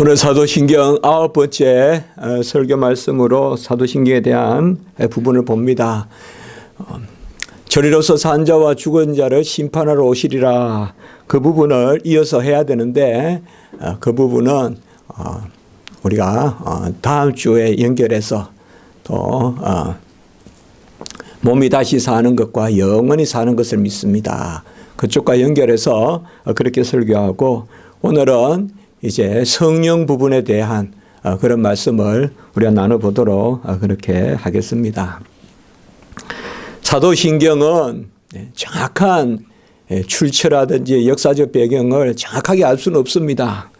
오늘 사도신경 9번째 설교 말씀으로 사도신경에 대한 부분을 봅니다. 저리로서 산 자와 죽은 자를 심판하러 오시리라. 그 부분을 이어서 해야 되는데 그 부분은 우리가 다음 주에 연결해서 또 몸이 다시 사는 것과 영원히 사는 것을 믿습니다. 그쪽과 연결해서 그렇게 설교하고, 오늘은 이제 성령 부분에 대한 그런 말씀을 우리가 나눠보도록 그렇게 하겠습니다. 사도신경은 정확한 출처라든지 역사적 배경을 정확하게 알 수는 없습니다.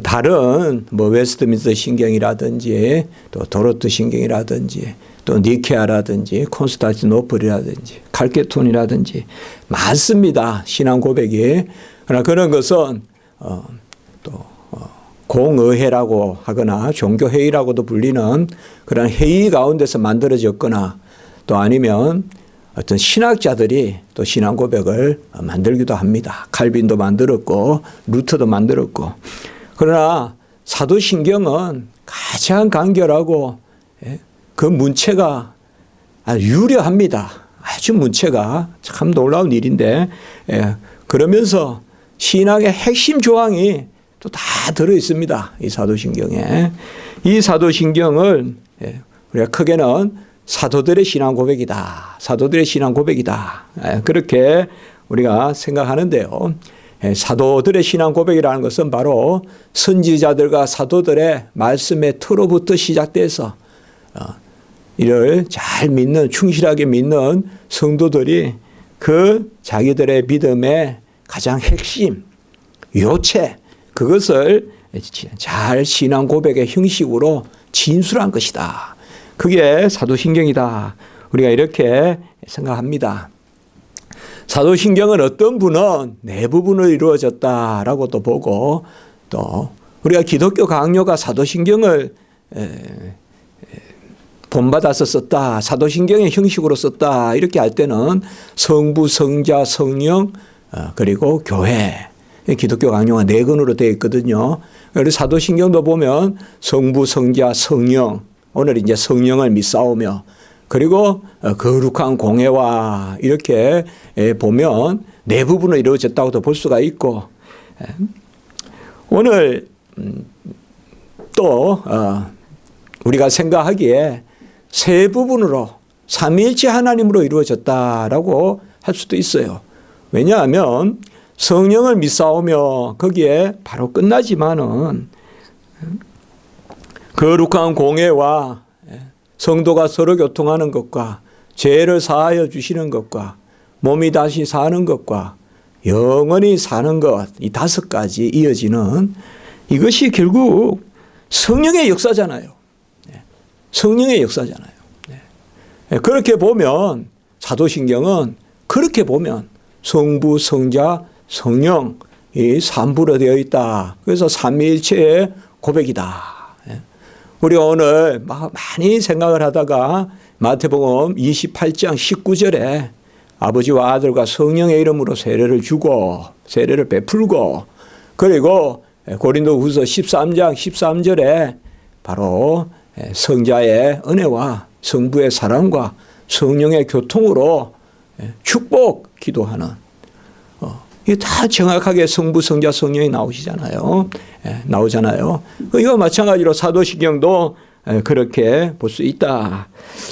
다른 웨스트민스터 신경이라든지 또 도로트 신경이라든지 또 니케아라든지 콘스탄티노플이라든지 칼케톤이라든지 많습니다. 신앙 고백이. 그러나 그런 것은 공의회라고 하거나 종교회의라고도 불리는 그런 회의 가운데서 만들어졌거나, 또 아니면 어떤 신학자들이 또 신앙 고백을 만들기도 합니다. 칼빈도 만들었고 루터도 만들었고. 그러나 사도신경은 가장 간결하고 그 문체가 아주 유려합니다. 아주 문체가 참 놀라운 일인데, 그러면서 신학의 핵심 조항이 또 다 들어 있습니다. 이 사도신경에. 이 사도신경을 우리가 크게는 사도들의 신앙 고백이다. 사도들의 신앙 고백이다. 그렇게 우리가 생각하는데요. 사도들의 신앙 고백이라는 것은 바로 선지자들과 사도들의 말씀의 틀로부터 시작돼서 이를 잘 믿는, 충실하게 믿는 성도들이 그 자기들의 믿음의 가장 핵심, 요체, 그것을 잘 신앙 고백의 형식으로 진술한 것이다. 그게 사도신경이다. 우리가 이렇게 생각합니다. 사도신경은 어떤 분은 네 부분으로 이루어졌다라고도 보고, 또 우리가 기독교 강요가 사도신경을 본받아서 썼다, 사도신경의 형식으로 썼다, 이렇게 할 때는 성부, 성자, 성령, 그리고 교회, 기독교 강요가 네 권으로 되어 있거든요. 그래서 사도신경도 보면 성부, 성자, 성령, 오늘 이제 성령을 믿사오며, 그리고 거룩한 공회와, 이렇게 보면 네 부분으로 이루어졌다고도 볼 수가 있고, 오늘 또 우리가 생각하기에 세 부분으로 삼위일체 하나님으로 이루어졌다라고 할 수도 있어요. 왜냐하면 성령을 믿사오며 거기에 바로 끝나지만은 거룩한 공회와 성도가 서로 교통하는 것과 죄를 사하여 주시는 것과 몸이 다시 사는 것과 영원히 사는 것, 이 다섯 가지 이어지는, 이것이 결국 성령의 역사잖아요. 성령의 역사잖아요. 그렇게 보면 사도신경은, 그렇게 보면 성부, 성자, 성령, 이 삼부로 되어 있다. 그래서 삼위일체의 고백이다. 우리가 오늘 많이 생각을 하다가 마태복음 28장 19절에 아버지와 아들과 성령의 이름으로 세례를 주고 세례를 베풀고, 그리고 고린도후서 13장 13절에 바로 성자의 은혜와 성부의 사랑과 성령의 교통으로 축복 기도하는, 이게 다 정확하게 성부, 성자, 성령이 나오시잖아요. 나오잖아요. 이거 마찬가지로 사도신경도 그렇게 볼 수 있다.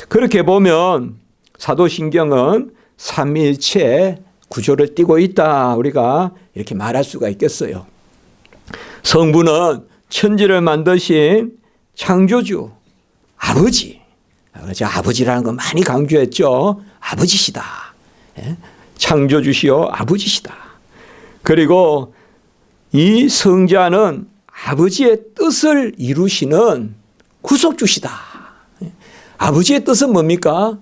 그렇게 보면 사도신경은 삼위일체 구조를 띠고 있다. 우리가 이렇게 말할 수가 있겠어요. 성부는 천지를 만드신 창조주, 아버지. 아버지라는 거 많이 강조했죠. 아버지시다. 창조주시요 아버지시다. 그리고 이 성자는 아버지의 뜻을 이루시는 구속주시다. 아버지의 뜻은 뭡니까?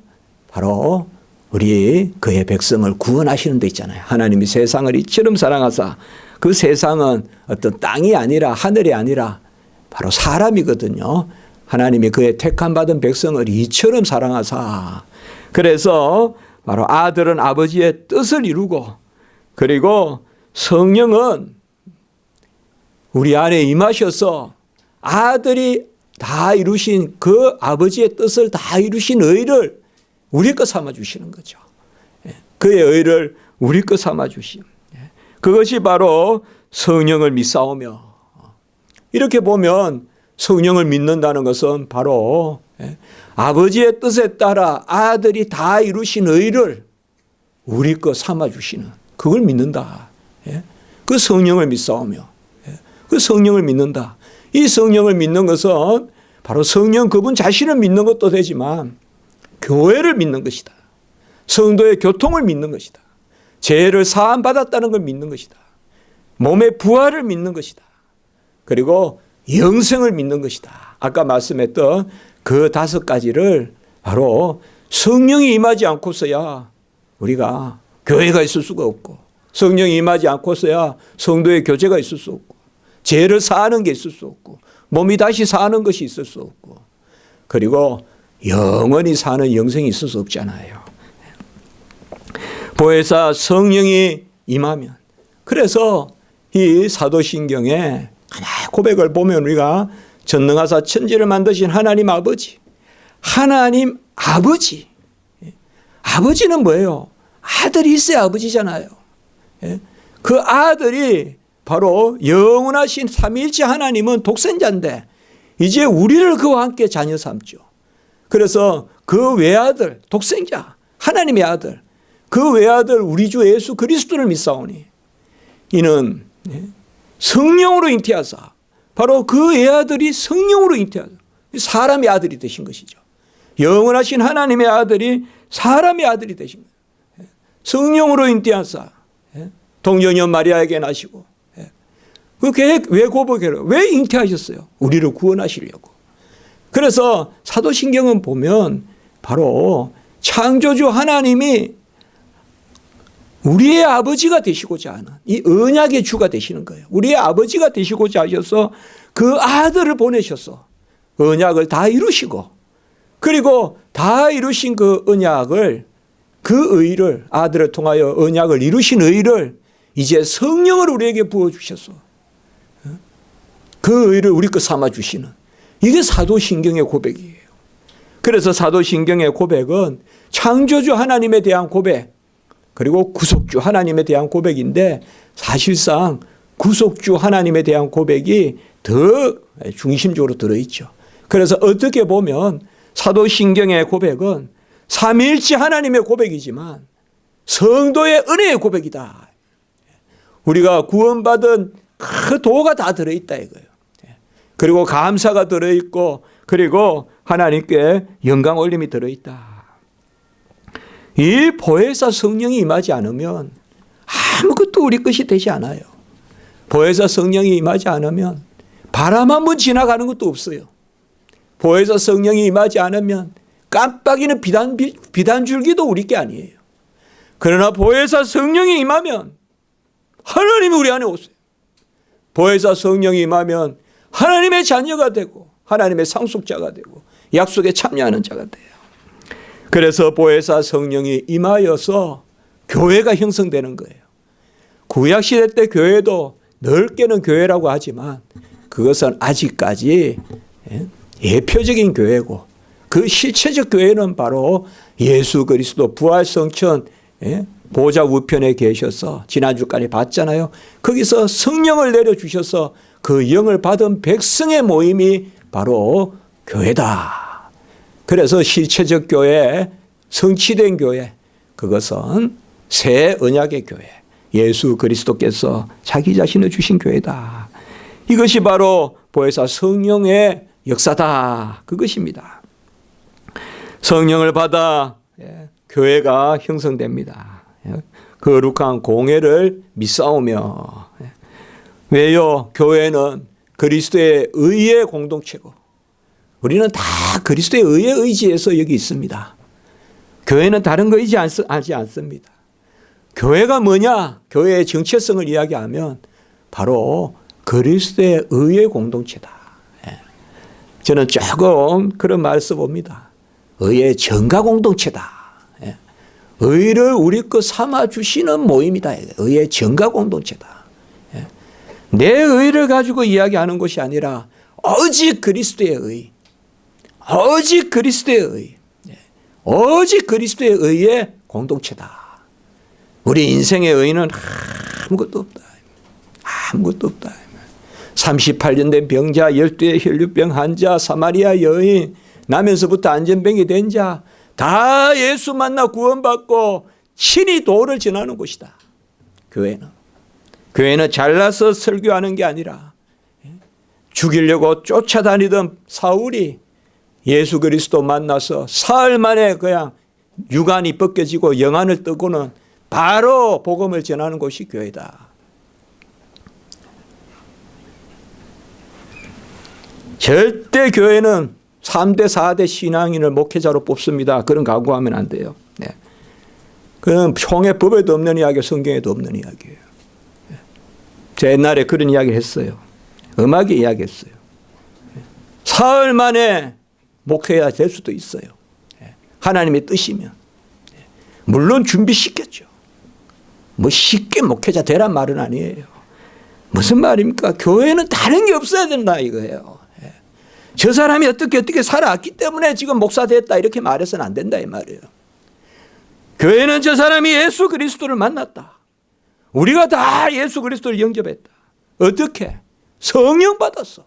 바로 우리 그의 백성을 구원하시는 데 있잖아요. 하나님이 세상을 이처럼 사랑하사, 그 세상은 어떤 땅이 아니라 하늘이 아니라 바로 사람이거든요. 하나님이 그의 택함 받은 백성을 이처럼 사랑하사, 그래서 바로 아들은 아버지의 뜻을 이루고, 그리고 성령은 우리 안에 임하셔서 아들이 다 이루신 그 아버지의 뜻을 다 이루신 의를 우리 것 삼아 주시는 거죠. 그의 의를 우리 것 삼아 주심. 그것이 바로 성령을 믿사오며, 이렇게 보면 성령을 믿는다는 것은 바로 아버지의 뜻에 따라 아들이 다 이루신 의를 우리 것 삼아 주시는, 그걸 믿는다. 그 성령을 믿사오며, 그 성령을 믿는다. 이 성령을 믿는 것은 바로 성령 그분 자신을 믿는 것도 되지만 교회를 믿는 것이다. 성도의 교통을 믿는 것이다. 죄를 사함 받았다는 걸 믿는 것이다. 몸의 부활을 믿는 것이다. 그리고 영생을 믿는 것이다. 아까 말씀했던 그 5가지를 바로 성령이 임하지 않고서야 우리가 교회가 있을 수가 없고, 성령이 임하지 않고서야 성도의 교제가 있을 수 없고, 죄를 사하는 게 있을 수 없고, 몸이 다시 사는 것이 있을 수 없고, 그리고 영원히 사는 영생이 있을 수 없잖아요. 보혜사 성령이 임하면, 그래서 이 사도신경에 하나의 고백을 보면 우리가 전능하사 천지를 만드신 하나님 아버지, 하나님 아버지, 아버지는 뭐예요? 아들이 있어야 아버지잖아요. 그 아들이 바로 영원하신 삼위일체 하나님은 독생자인데 이제 우리를 그와 함께 자녀 삼죠. 그래서 그 외아들, 독생자, 하나님의 아들, 그 외아들 우리 주 예수 그리스도를 믿사오니 이는 성령으로 잉태하사, 바로 그 외아들이 성령으로 잉태하사 사람의 아들이 되신 것이죠. 영원하신 하나님의 아들이 사람의 아들이 되신 거예요. 성령으로 잉태하사 동정녀 마리아에게 나시고, 그 계획 왜 고백해요? 왜 잉태하셨어요? 우리를 구원하시려고. 그래서 사도신경은 보면 바로 창조주 하나님이 우리의 아버지가 되시고자 하는 이 언약의 주가 되시는 거예요. 우리의 아버지가 되시고자 하셔서 그 아들을 보내셔서 언약을 다 이루시고, 그리고 다 이루신 그 언약을, 그 의를, 아들을 통하여 언약을 이루신 의를 이제 성령을 우리에게 부어주셔서 그 의를 우리 것 삼아주시는, 이게 사도신경의 고백이에요. 그래서 사도신경의 고백은 창조주 하나님에 대한 고백, 그리고 구속주 하나님에 대한 고백인데, 사실상 구속주 하나님에 대한 고백이 더 중심적으로 들어있죠. 그래서 어떻게 보면 사도신경의 고백은 삼위일체 하나님의 고백이지만 성도의 은혜의 고백이다. 우리가 구원받은 그 도가 다 들어있다 이거예요. 그리고 감사가 들어있고, 그리고 하나님께 영광 올림이 들어있다. 이 보혜사 성령이 임하지 않으면 아무것도 우리 것이 되지 않아요. 보혜사 성령이 임하지 않으면 바람 한 번 지나가는 것도 없어요. 보혜사 성령이 임하지 않으면 깜빡이는 비단줄기도 우리 게 아니에요. 그러나 보혜사 성령이 임하면 하나님이 우리 안에 오세요. 보혜사 성령이 임하면 하나님의 자녀가 되고 하나님의 상속자가 되고 약속에 참여하는 자가 돼요. 그래서 보혜사 성령이 임하여서 교회가 형성되는 거예요. 구약시대 때 교회도 넓게는 교회라고 하지만 그것은 아직까지 예표적인 교회고, 그 실체적 교회는 바로 예수 그리스도 부활성천 보좌 우편에 계셔서 지난주까지 봤잖아요. 거기서 성령을 내려주셔서 그 영을 받은 백성의 모임이 바로 교회다. 그래서 실체적 교회, 성취된 교회, 그것은 새 언약의 교회, 예수 그리스도께서 자기 자신을 주신 교회다. 이것이 바로 보혜사 성령의 역사다. 그것입니다. 성령을 받아 교회가 형성됩니다. 거룩한 공회를 믿사오며. 왜요? 교회는 그리스도의 의의 공동체고, 우리는 다 그리스도의 의에 의지해서 여기 있습니다. 교회는 다른 거 의지하지 않습니다. 교회가 뭐냐? 교회의 정체성을 이야기하면 바로 그리스도의 의의 공동체다. 저는 조금 그런 말을 써봅니다. 의의 정가 공동체다. 의를 우리 것 삼아주시는 모임이다. 의의 정가 공동체다. 내 의를 가지고 이야기하는 것이 아니라 오직 그리스도의 의, 오직 그리스도의 의, 오직 그리스도의 의의 공동체다. 우리 인생의 의는 아무것도 없다. 아무것도 없다. 38년 된 병자, 12의 혈류병 환자, 사마리아 여인, 나면서부터 안전병이 된 자, 다 예수 만나 구원받고 친히 도를 전하는 곳이다. 교회는 잘나서 설교하는 게 아니라 죽이려고 쫓아다니던 사울이 예수 그리스도 만나서 사흘 만에 그냥 유관이 벗겨지고 영안을 뜨고는 바로 복음을 전하는 곳이 교회다. 절대 교회는 3대 4대 신앙인을 목회자로 뽑습니다. 그런 각오하면 안 돼요. 네. 그건 총회법에도 없는 이야기, 성경에도 없는 이야기예요. 제 옛날에 그런 이야기를 했어요. 음악에 이야기했어요. 사흘 만에 목회자 될 수도 있어요. 하나님의 뜻이면. 물론 준비시켰죠. 뭐 쉽게 목회자 되란 말은 아니에요. 무슨 말입니까? 교회는 다른 게 없어야 된다 이거예요. 저 사람이 어떻게 살아왔기 때문에 지금 목사 됐다 이렇게 말해서는 안 된다 이 말이에요. 교회는 저 사람이 예수 그리스도를 만났다. 우리가 다 예수 그리스도를 영접했다. 어떻게? 성령 받았어.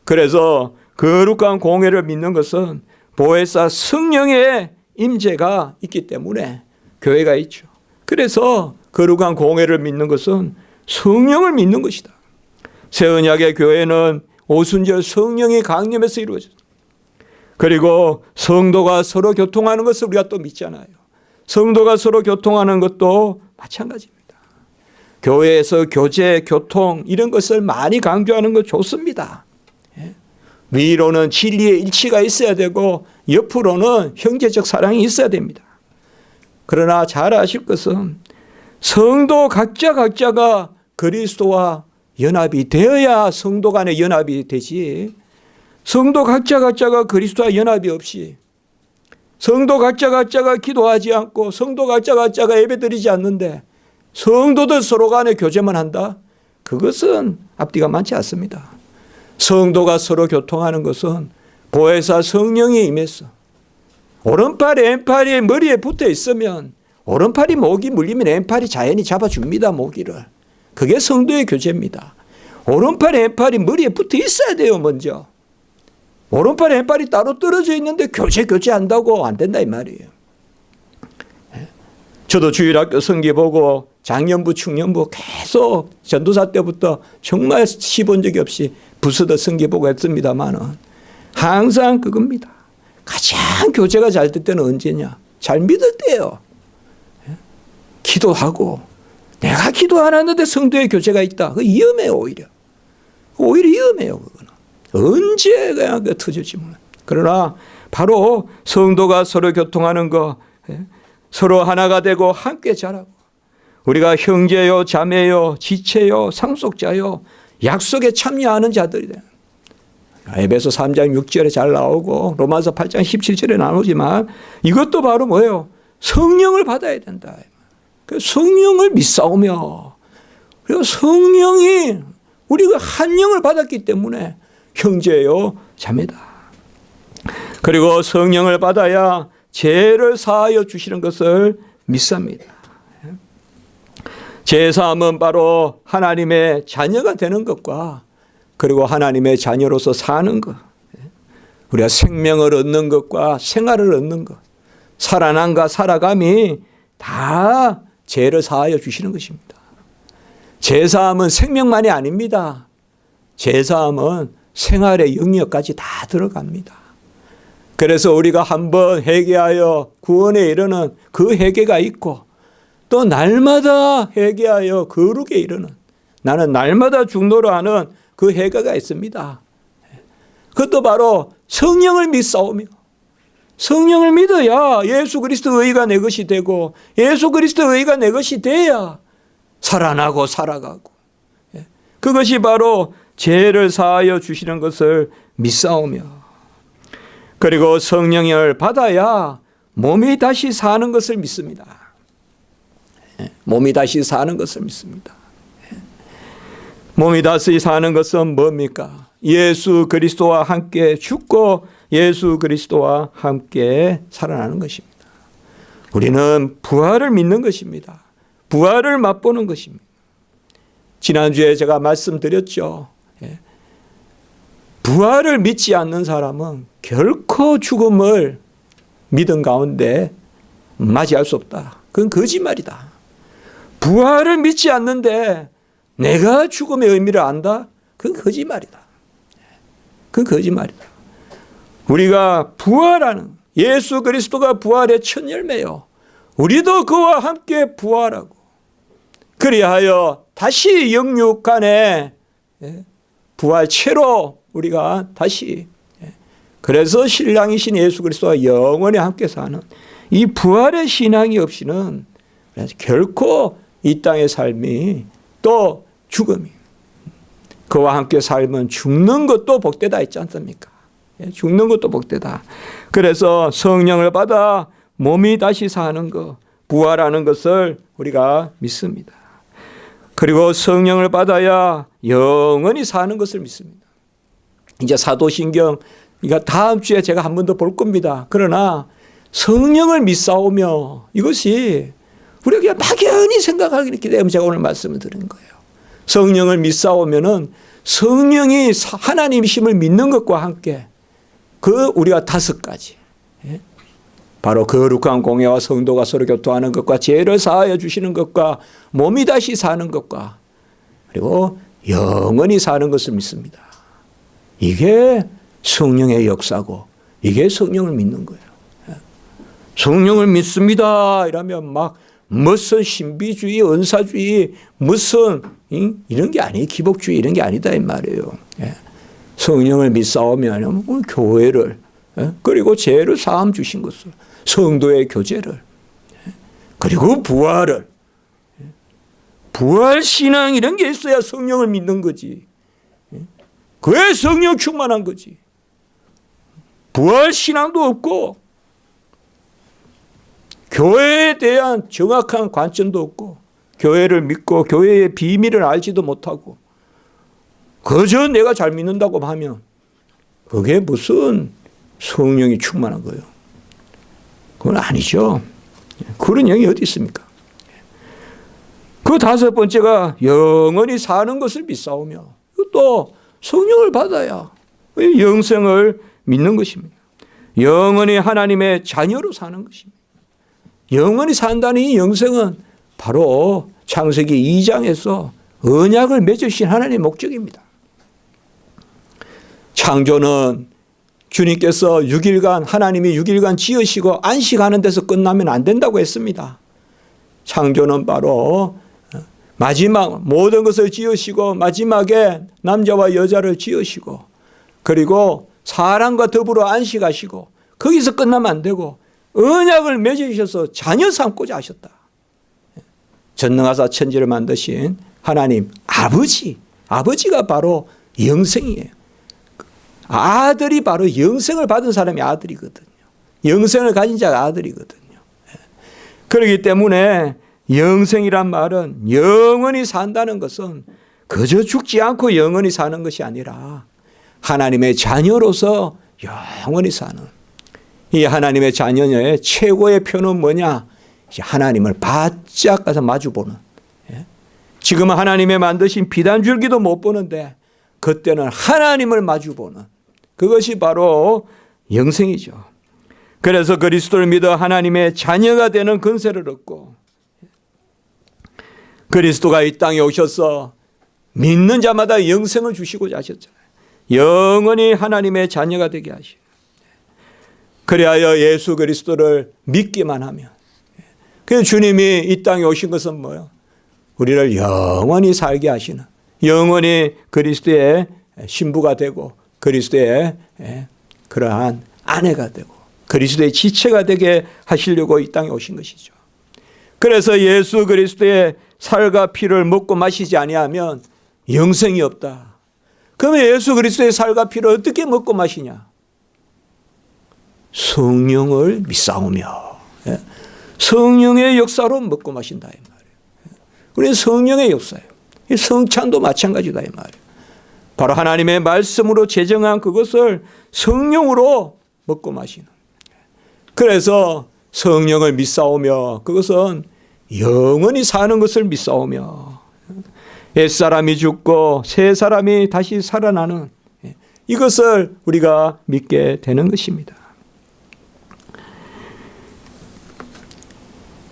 그래서 거룩한 공회를 믿는 것은 보혜사 성령의 임재가 있기 때문에 교회가 있죠. 그래서 거룩한 공회를 믿는 것은 성령을 믿는 것이다. 새 언약의 교회는 오순절 성령의 강림에서 이루어졌다. 그리고 성도가 서로 교통하는 것을 우리가 또 믿잖아요. 성도가 서로 교통하는 것도 마찬가지입니다. 교회에서 교제, 교통 이런 것을 많이 강조하는 것 좋습니다. 위로는 진리의 일치가 있어야 되고 옆으로는 형제적 사랑이 있어야 됩니다. 그러나 잘 아실 것은 성도 각자가 그리스도와 연합이 되어야 성도 간의 연합이 되지, 성도 각자가 그리스도와 연합이 없이 성도 각자가 기도하지 않고 성도 각자가 예배드리지 않는데 성도들 서로 간에 교제만 한다? 그것은 앞뒤가 맞지 않습니다. 성도가 서로 교통하는 것은 보혜사 성령이 임해서 오른팔, 왼팔이 머리에 붙어 있으면 오른팔이 목이 물리면 왼팔이 자연히 잡아줍니다. 모기를. 그게 성도의 교제입니다. 오른팔, 왼팔이 머리에 붙어 있어야 돼요. 먼저. 오른팔, 왼팔이 따로 떨어져 있는데 교제한다고 안 된다 이 말이에요. 저도 주일학교 성기 보고 장년부, 충년부 계속 전도사 때부터 정말 시본 적이 없이 부스더 성기 보고 했습니다만은 항상 그겁니다. 가장 교제가 잘 될 때는 언제냐? 잘 믿을 때예요. 기도하고 내가 기도 안 하는데 성도의 교제가 있다. 그거 위험해요 오히려. 오히려 위험해요 그거는. 언제 그냥 터질지 몰라요. 그러나 바로 성도가 서로 교통하는 거, 서로 하나가 되고 함께 자라고, 우리가 형제요 자매요 지체요 상속자요 약속에 참여하는 자들이 돼요. 에베소 3장 6절에 잘 나오고 로마서 8장 17절에 나오지만 이것도 바로 뭐예요? 성령을 받아야 된다. 성령을 믿사오며, 그리고 성령이 우리가 한 영을 받았기 때문에 형제요 자매다. 그리고 성령을 받아야 죄를 사하여 주시는 것을 믿습니다. 죄사함은 바로 하나님의 자녀가 되는 것과 그리고 하나님의 자녀로서 사는 것, 우리가 생명을 얻는 것과 생활을 얻는 것, 살아남과 살아감이 다 죄를 사하여 주시는 것입니다. 죄사함은 생명만이 아닙니다. 죄사함은 생활의 영역까지 다 들어갑니다. 그래서 우리가 한번 회개하여 구원에 이르는 그 회개가 있고, 또 날마다 회개하여 거룩에 이르는, 나는 날마다 중노로 하는 그 회개가 있습니다. 그것도 바로 성령을 믿사오며, 성령을 믿어야 예수 그리스도의 의가 내 것이 되고 예수 그리스도의 의가 내 것이 돼야 살아나고 살아가고, 그것이 바로 죄를 사하여 주시는 것을 믿사오며, 그리고 성령을 받아야 몸이 다시 사는 것을 믿습니다. 몸이 다시 사는 것을 믿습니다. 몸이 다시 사는 것은 뭡니까? 예수 그리스도와 함께 죽고 예수 그리스도와 함께 살아나는 것입니다. 우리는 부활을 믿는 것입니다. 부활을 맛보는 것입니다. 지난주에 제가 말씀드렸죠. 부활을 믿지 않는 사람은 결코 죽음을 믿음 가운데 맞이할 수 없다. 그건 거짓말이다. 부활을 믿지 않는데 내가 죽음의 의미를 안다? 그건 거짓말이다. 그건 거짓말이다. 우리가 부활하는 예수 그리스도가 부활의 첫 열매요. 우리도 그와 함께 부활하고 그리하여 다시 영육간에 부활체로 우리가 다시 그래서 신랑이신 예수 그리스도와 영원히 함께 사는 이 부활의 신앙이 없이는 결코 이 땅의 삶이 또 죽음이 그와 함께 살면 죽는 것도 복되다 있지 않습니까? 죽는 것도 복되다. 그래서 성령을 받아 몸이 다시 사는 것, 부활하는 것을 우리가 믿습니다. 그리고 성령을 받아야 영원히 사는 것을 믿습니다. 이제 사도신경 이거 다음 주에 제가 한 번 더 볼 겁니다. 그러나 성령을 믿사오며 이것이 우리가 그냥 막연히 생각하기 때문에 제가 오늘 말씀을 드린 거예요. 성령을 믿사오면은 성령이 하나님이심을 믿는 것과 함께 그 우리가 5가지 바로 거룩한 공예와 성도가 서로 교통하는 것과 죄를 사하여 주시는 것과 몸이 다시 사는 것과 그리고 영원히 사는 것을 믿습니다. 이게 성령의 역사고 이게 성령을 믿는 거예요. 성령을 믿습니다 이러면 막 무슨 신비주의, 은사주의, 무슨 이런 게 아니에요. 기복주의 이런 게 아니다 이 말이에요. 성령을 믿사오면 교회를 그리고 죄를 사함 주신 것을 성도의 교제를 그리고 부활을 부활신앙 이런 게 있어야 성령을 믿는 거지. 그게 성령 충만한 거지. 부활신앙도 없고 교회에 대한 정확한 관점도 없고 교회를 믿고 교회의 비밀을 알지도 못하고 그저 내가 잘 믿는다고 하면 그게 무슨 성령이 충만한 거예요. 그건 아니죠. 그런 영이 어디 있습니까? 그 5번째가 영원히 사는 것을 믿사오며 또 성령을 받아야 영생을 믿는 것입니다. 영원히 하나님의 자녀로 사는 것입니다. 영원히 산다는 이 영생은 바로 창세기 2장에서 언약을 맺으신 하나님의 목적입니다. 창조는 주님께서 6일간 하나님이 6일간 지으시고 안식하는 데서 끝나면 안 된다고 했습니다. 창조는 바로 마지막 모든 것을 지으시고 마지막에 남자와 여자를 지으시고 그리고 사람과 더불어 안식하시고 거기서 끝나면 안 되고 언약을 맺으셔서 자녀 삼고자 하셨다. 전능하사 천지를 만드신 하나님 아버지가 바로 영생이에요. 아들이 바로 영생을 받은 사람이 아들이거든요. 영생을 가진 자가 아들이거든요. 그렇기 때문에 영생이란 말은 영원히 산다는 것은 그저 죽지 않고 영원히 사는 것이 아니라 하나님의 자녀로서 영원히 사는 이 하나님의 자녀의 최고의 표는 뭐냐? 하나님을 바짝 가서 마주보는. 지금은 하나님의 만드신 비단줄기도 못 보는데 그때는 하나님을 마주보는 그것이 바로 영생이죠. 그래서 그리스도를 믿어 하나님의 자녀가 되는 권세를 얻고 그리스도가 이 땅에 오셔서 믿는 자마다 영생을 주시고자 하셨잖아요. 영원히 하나님의 자녀가 되게 하시고 그리하여 예수 그리스도를 믿기만 하면 그래서 주님이 이 땅에 오신 것은 뭐예요? 우리를 영원히 살게 하시는 영원히 그리스도의 신부가 되고 그리스도의 그러한 아내가 되고 그리스도의 지체가 되게 하시려고 이 땅에 오신 것이죠. 그래서 예수 그리스도의 살과 피를 먹고 마시지 아니하면 영생이 없다. 그러면 예수 그리스도의 살과 피를 어떻게 먹고 마시냐? 성령을 믿사오며 성령의 역사로 먹고 마신다 이 말이에요. 우리는 성령의 역사예요. 이 성찬도 마찬가지다 이 말이에요. 바로 하나님의 말씀으로 제정한 그것을 성령으로 먹고 마시는. 그래서 성령을 믿사오며 그것은 영원히 사는 것을 믿사오며 옛사람이 죽고 새 사람이 다시 살아나는 이것을 우리가 믿게 되는 것입니다.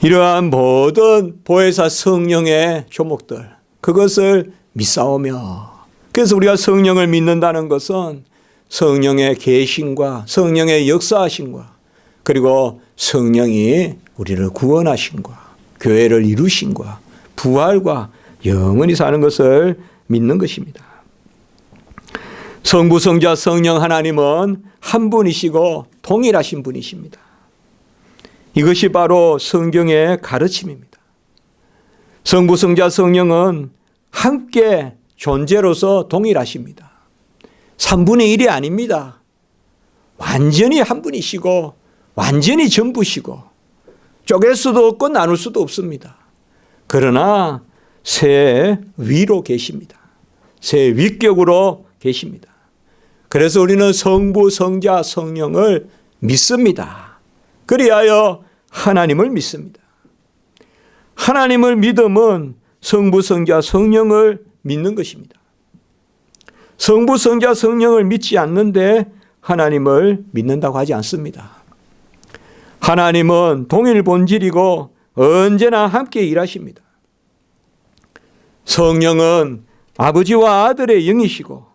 이러한 모든 보혜사 성령의 조목들 그것을 믿사오며 그래서 우리가 성령을 믿는다는 것은 성령의 계심과 성령의 역사하심과 그리고 성령이 우리를 구원하심과 교회를 이루심과 부활과 영원히 사는 것을 믿는 것입니다. 성부, 성자, 성령 하나님은 한 분이시고 동일하신 분이십니다. 이것이 바로 성경의 가르침입니다. 성부, 성자, 성령은 함께 존재로서 동일하십니다. 3분의 1이 아닙니다. 완전히 한 분이시고 완전히 전부시고 쪼갤 수도 없고 나눌 수도 없습니다. 그러나 새 위로 계십니다. 새 위격으로 계십니다. 그래서 우리는 성부, 성자, 성령을 믿습니다. 그리하여 하나님을 믿습니다. 하나님을 믿음은 성부, 성자, 성령을 믿는 것입니다. 성부, 성자, 성령을 믿지 않는데 하나님을 믿는다고 하지 않습니다. 하나님은 동일 본질이고 언제나 함께 일하십니다. 성령은 아버지와 아들의 영이시고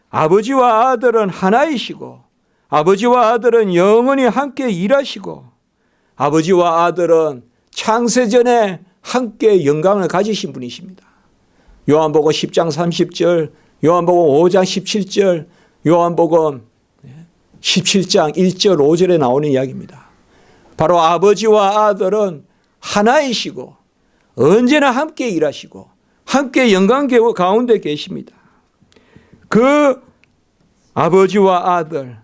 아버지와 아들은 하나이시고 아버지와 아들은 영원히 함께 일하시고 아버지와 아들은 창세전에 함께 영광을 가지신 분이십니다. 요한복음 10장 30절, 요한복음 5장 17절, 요한복음 17장 1절 5절에 나오는 이야기입니다. 바로 아버지와 아들은 하나이시고 언제나 함께 일하시고 함께 영광 가운데 계십니다. 그 아버지와 아들,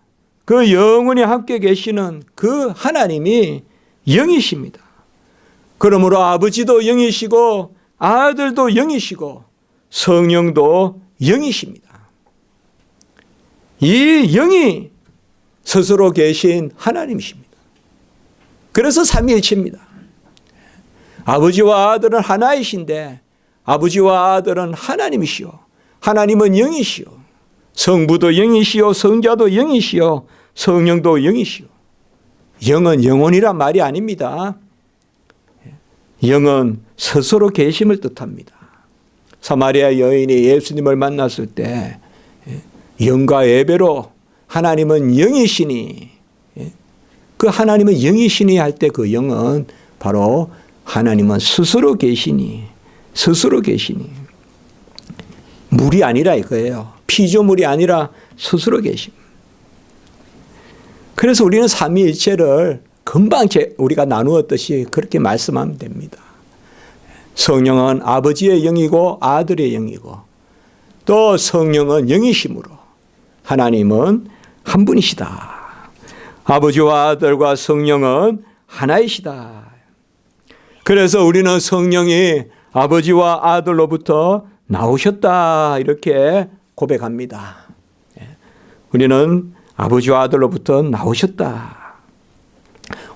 그 영원히 함께 계시는 그 하나님이 영이십니다. 그러므로 아버지도 영이시고 아들도 영이시고 성령도 영이십니다. 이 영이 스스로 계신 하나님이십니다. 그래서 삼위일체입니다. 아버지와 아들은 하나이신데 아버지와 아들은 하나님이시오. 하나님은 영이시오. 성부도 영이시오. 성자도 영이시오. 성령도 영이시오. 영은 영혼이란 말이 아닙니다. 영은 스스로 계심을 뜻합니다. 사마리아 여인이 예수님을 만났을 때 영과 예배로 하나님은 영이시니 그 하나님은 영이시니 할 때 그 영은 바로 하나님은 스스로 계시니 물이 아니라 이거예요. 피조물이 아니라 스스로 계심. 그래서 우리는 삼위일체를 금방 우리가 나누었듯이 그렇게 말씀하면 됩니다. 성령은 아버지의 영이고 아들의 영이고 또 성령은 영이심으로 하나님은 한 분이시다. 아버지와 아들과 성령은 하나이시다. 그래서 우리는 성령이 아버지와 아들로부터 나오셨다 이렇게 고백합니다. 우리는 아버지와 아들로부터 나오셨다.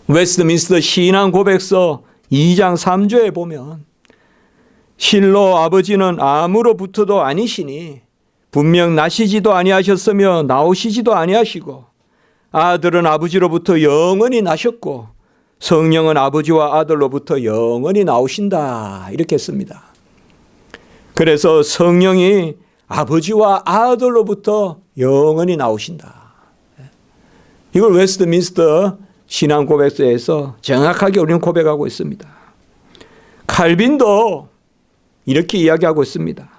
웨스트민스터 신앙 고백서 2장 3조에 보면 실로 아버지는 아무로부터도 아니시니 분명 나시지도 아니하셨으며 나오시지도 아니하시고 아들은 아버지로부터 영원히 나셨고 성령은 아버지와 아들로부터 영원히 나오신다 이렇게 씁니다. 그래서 성령이 아버지와 아들로부터 영원히 나오신다. 이걸 웨스트민스터 신앙 고백서에서 정확하게 우리는 고백하고 있습니다. 칼빈도 이렇게 이야기하고 있습니다.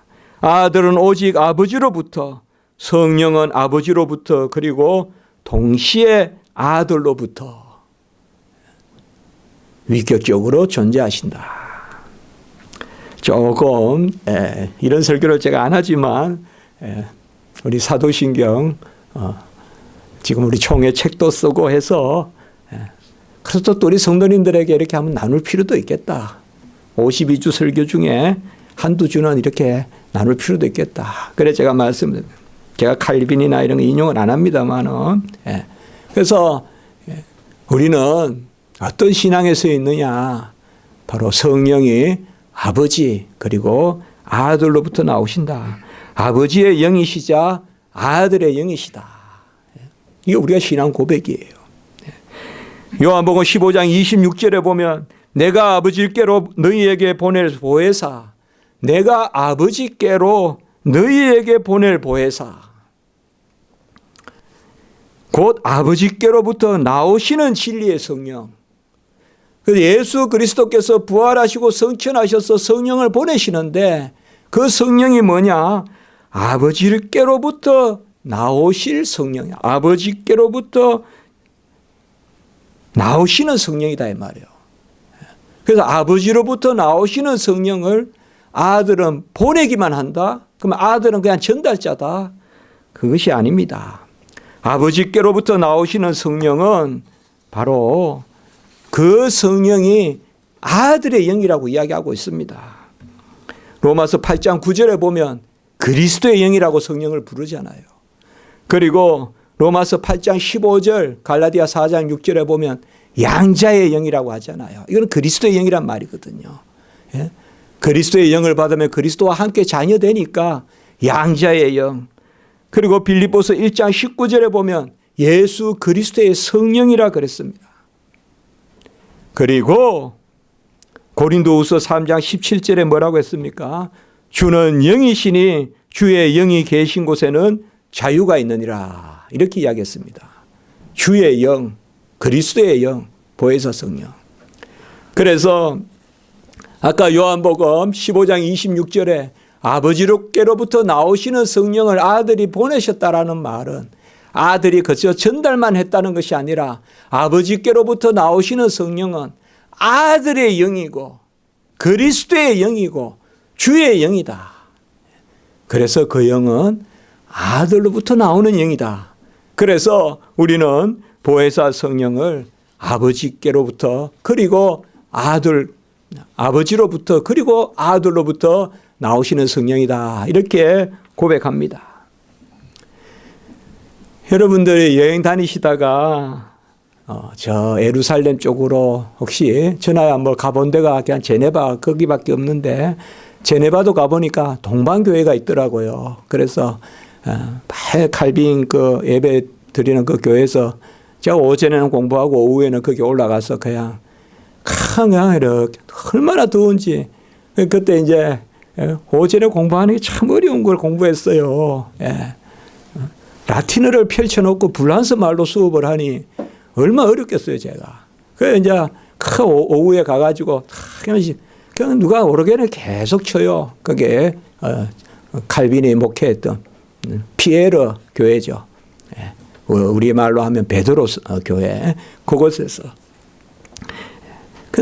아들은 오직 아버지로부터 성령은 아버지로부터 그리고 동시에 아들로부터 위격적으로 존재하신다. 조금 이런 설교를 제가 안 하지만 우리 사도신경 지금 우리 총회 책도 쓰고 해서 그래서 또 우리 성도님들에게 이렇게 한번 나눌 필요도 있겠다. 52주 설교 중에 한두 주는 이렇게 나눌 필요도 있겠다. 그래 제가 제가 칼빈이나 이런 거 인용을 안 합니다만은. 예. 그래서 우리는 어떤 신앙에 서 있느냐. 바로 성령이 아버지 그리고 아들로부터 나오신다. 아버지의 영이시자 아들의 영이시다. 이게 우리가 신앙 고백이에요. 요한복음 15장 26절에 보면 내가 아버지께로 너희에게 보낼 보혜사, 내가 아버지께로 너희에게 보낼 보혜사, 곧 아버지께로부터 나오시는 진리의 성령. 예수 그리스도께서 부활하시고 성천하셔서 성령을 보내시는데 그 성령이 뭐냐? 아버지께로부터 나오실 성령이야. 아버지께로부터 나오시는 성령이다 이 말이에요. 그래서 아버지로부터 나오시는 성령을 아들은 보내기만 한다? 그러면 아들은 그냥 전달자다? 그것이 아닙니다. 아버지께로부터 나오시는 성령은 바로 그 성령이 아들의 영이라고 이야기하고 있습니다. 로마서 8장 9절에 보면 그리스도의 영이라고 성령을 부르잖아요. 그리고 로마서 8장 15절, 갈라디아 4장 6절에 보면 양자의 영이라고 하잖아요. 이건 그리스도의 영이란 말이거든요. 예? 그리스도의 영을 받으면 그리스도와 함께 자녀되니까 양자의 영. 그리고 빌립보서 1장 19절에 보면 예수 그리스도의 성령이라 그랬습니다. 그리고 고린도후서 3장 17절에 뭐라고 했습니까? 주는 영이시니 주의 영이 계신 곳에는 자유가 있느니라. 이렇게 이야기했습니다. 주의 영, 그리스도의 영, 보혜사 성령. 그래서 아까 요한복음 15장 26절에 아버지께로부터 나오시는 성령을 아들이 보내셨다라는 말은 아들이 그저 전달만 했다는 것이 아니라 아버지께로부터 나오시는 성령은 아들의 영이고 그리스도의 영이고 주의 영이다. 그래서 그 영은 아들로부터 나오는 영이다. 그래서 우리는 보혜사 성령을 아버지께로부터 그리고 아버지로부터 그리고 아들로부터 나오시는 성령이다. 이렇게 고백합니다. 여러분들이 여행 다니시다가 저 예루살렘 쪽으로 혹시 전하야 뭐 가본 데가 그냥 제네바 거기밖에 없는데 제네바도 가보니까 동방교회가 있더라고요. 그래서 칼빈 그 예배 드리는 그 교회에서 제가 오전에는 공부하고 오후에는 거기 올라가서 그냥 이렇게 얼마나 더운지 그때 이제 오전에 공부하는 게 참 어려운 걸 공부했어요. 예. 라틴어를 펼쳐놓고 불란서 말로 수업을 하니 얼마나 어렵겠어요, 제가. 그래서 이제 오후에 가가지고 그냥 누가 오르게는 계속 쳐요. 그게 칼빈이 목회했던 피에르 교회죠. 예. 우리 말로 하면 베드로 교회. 그곳에서.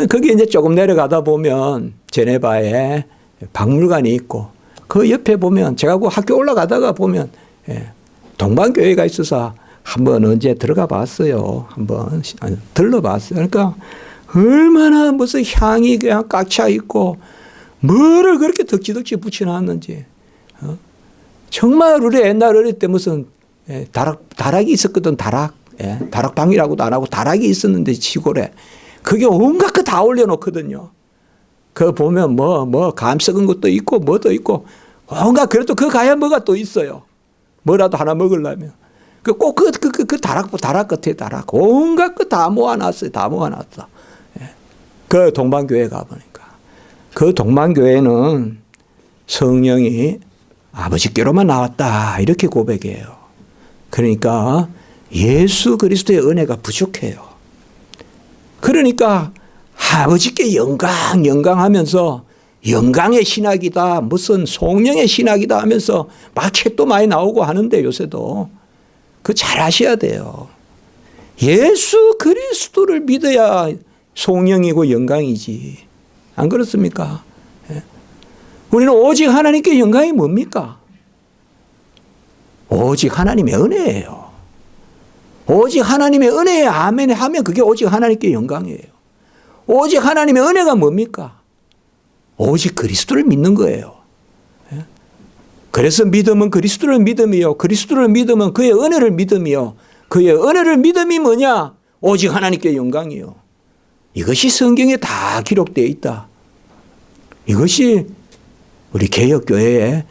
거기 이제 조금 내려가다 보면 제네바에 박물관이 있고 그 옆에 보면 제가 그 학교 올라가다가 보면 동방교회가 있어서 한번 언제 들어가 봤어요. 한번 들러봤어요. 그러니까 얼마나 무슨 향이 그냥 꽉 차 있고 뭐를 그렇게 덕지덕지 붙여놨는지. 정말 우리 옛날 어릴 때 무슨 다락이 있었거든. 다락방이라고도 안 하고 다락이 있었는데 시골에. 그게 온갖 거 다 올려놓거든요. 그거 보면 감 썩은 것도 있고 뭐도 있고 온갖 그래도 그 가야 뭐가 또 있어요. 뭐라도 하나 먹으려면. 꼭 그 다락 끝에 다락. 온갖 거 다 모아놨어요. 다 모아놨어. 그 동방교회 가보니까. 그 동방교회는 성령이 아버지께로만 나왔다. 이렇게 고백해요. 그러니까 예수 그리스도의 은혜가 부족해요. 그러니까 아버지께 영광하면서 영광의 신학이다, 무슨 성령의 신학이다 하면서 막 책도 많이 나오고 하는데 요새도 그거 잘 아셔야 돼요. 예수 그리스도를 믿어야 성령이고 영광이지. 안 그렇습니까? 우리는 오직 하나님께 영광이 뭡니까? 오직 하나님의 은혜예요. 오직 하나님의 은혜에 아멘 하면 그게 오직 하나님께 영광이에요. 오직 하나님의 은혜가 뭡니까? 오직 그리스도를 믿는 거예요. 그래서 믿음은 그리스도를 믿음이요. 그리스도를 믿으면 그의 은혜를 믿음이요. 그의 은혜를 믿음이 뭐냐? 오직 하나님께 영광이요. 이것이 성경에 다 기록되어 있다. 이것이 우리 개혁교회의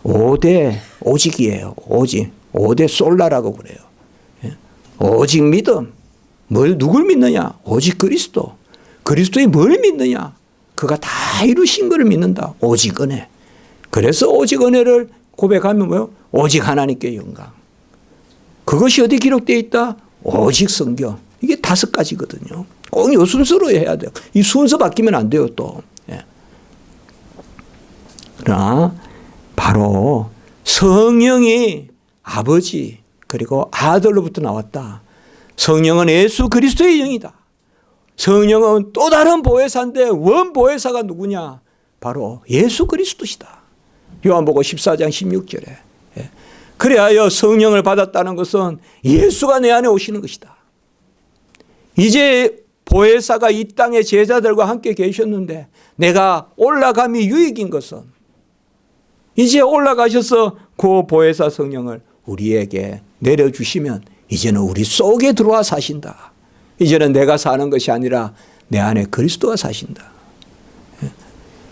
5대 오직이에요. 오직. 5대 솔라라고 그래요. 오직 믿음. 누굴 믿느냐? 오직 그리스도. 그리스도의 뭘 믿느냐? 그가 다 이루신 것을 믿는다. 오직 은혜. 그래서 오직 은혜를 고백하면 뭐요? 오직 하나님께 영광. 그것이 어디 기록되어 있다? 오직 성경. 이게 5가지거든요. 꼭 이 순서로 해야 돼요. 이 순서 바뀌면 안 돼요, 또. 그러나 바로 성령이 아버지 그리고 아들로부터 나왔다. 성령은 예수 그리스도의 영이다. 성령은 또 다른 보혜사인데 원 보혜사가 누구냐? 바로 예수 그리스도시다. 요한복음 14장 16절에. 그래야 성령을 받았다는 것은 예수가 내 안에 오시는 것이다. 이제 보혜사가 이 땅의 제자들과 함께 계셨는데 내가 올라감이 유익인 것은 이제 올라가셔서 그 보혜사 성령을 우리에게 내려주시면 이제는 우리 속에 들어와 사신다. 이제는 내가 사는 것이 아니라 내 안에 그리스도가 사신다.